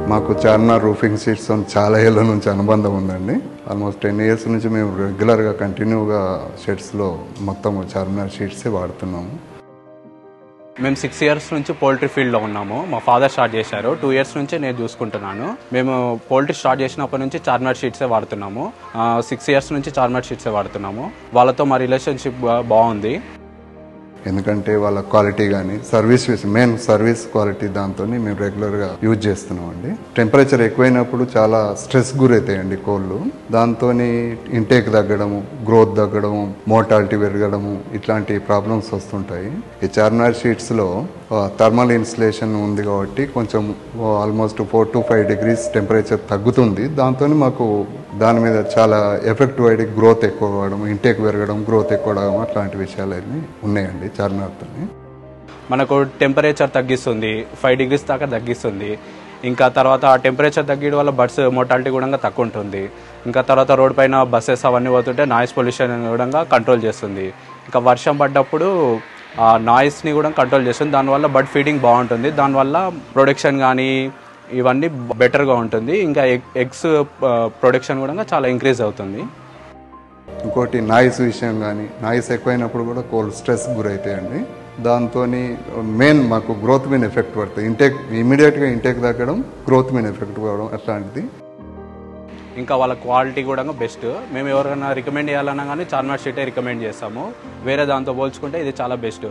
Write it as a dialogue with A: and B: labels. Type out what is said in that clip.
A: మాకు Charminar roofing sheets చాలా ఏళ్ళ నుంచి అనుబంధం ఉందండి. ఆల్మోస్ట్ 10 ఇయర్స్ నుంచి మేము రెగ్యులర్గా కంటిన్యూగా షెడ్స్లో మొత్తం చార్మినార్ షీట్సే వాడుతున్నాము.
B: మేము 6 ఇయర్స్ నుంచి పౌల్ట్రీ ఫీల్డ్లో ఉన్నాము. మా ఫాదర్ స్టార్ట్ చేశారు. 2 ఇయర్స్ నుంచి నేను చూసుకుంటున్నాను. మేము పౌల్ట్రీ స్టార్ట్ చేసినప్పటి నుంచి చార్మినార్ షీట్సే వాడుతున్నాము. 6 ఇయర్స్ నుంచి చార్మినార్ షీట్సే వాడుతున్నాము. వాళ్ళతో మా రిలేషన్షిప్ బాగుంది.
A: ఎందుకంటే వాళ్ళ క్వాలిటీ కానీ మెయిన్ సర్వీస్ క్వాలిటీ దాంతో మేము రెగ్యులర్గా యూజ్ చేస్తున్నామండి. టెంపరేచర్ ఎక్కువైనప్పుడు చాలా స్ట్రెస్ గురవుతాయండి కోళ్ళు. దాంతో ఇంటేక్ తగ్గడము, గ్రోత్ తగ్గడము, మోర్టాలిటీ పెరగడము ఇట్లాంటి ప్రాబ్లమ్స్ వస్తుంటాయి. ఈ చార్మినార్ షీట్స్లో థర్మల్ ఇన్సులేషన్ ఉంది కాబట్టి కొంచెం ఆల్మోస్ట్ 4 to 5 degrees టెంపరేచర్ తగ్గుతుంది. దాంతో మాకు దాని మీద చాలా ఎఫెక్టివ్ అయ్యి గ్రోత్ ఎక్కువ కావడం, ఇంటేక్ పెరగడం, గ్రోత్ ఎక్కువ అవడం అట్లాంటి విషయాలన్నీ ఉన్నాయండి చార్మినార్తో.
B: మనకు టెంపరేచర్ తగ్గిస్తుంది, 5 degrees దాకా తగ్గిస్తుంది. ఇంకా తర్వాత ఆ టెంపరేచర్ తగ్గడం వల్ల బర్డ్స్ మోర్టాలిటీ కూడా తక్కువ ఉంటుంది. ఇంకా తర్వాత రోడ్ పైన బస్సెస్ అవన్నీ పోతుంటే నాయిస్ పొల్యూషన్ కూడా కంట్రోల్ చేస్తుంది. ఇంకా వర్షం పడ్డప్పుడు ఆ నాయిస్ని కూడా కంట్రోల్ చేస్తుంది. దానివల్ల బర్డ్ ఫీడింగ్ బాగుంటుంది. దానివల్ల ప్రొడక్షన్ కానీ ఇవన్నీ బెటర్గా ఉంటుంది. ఇంకా ఎగ్స్ ప్రొడక్షన్ కూడా చాలా ఇంక్రీజ్ అవుతుంది.
A: ఇంకోటి నాయిస్ విషయం కానీ, నాయిస్ ఎక్కువైనప్పుడు కూడా కోల్డ్ స్ట్రెస్ గురవుతాయండి. దాంతో మెయిన్ మాకు గ్రోత్ మీద ఎఫెక్ట్ పడుతుంది. ఇమీడియట్గా ఇంటేక్ తగ్గడం, గ్రోత్ మీద ఎఫెక్ట్ పడడం అట్లాంటిది.
B: ఇంకా వాళ్ళ క్వాలిటీ కూడా బెస్ట్. మేము ఎవరైనా రికమెండ్ చేయాలన్నా కానీ చార్మినార్ షీటే రికమెండ్ చేస్తాము. వేరే దాంతో పోల్చుకుంటే ఇది చాలా బెస్ట్.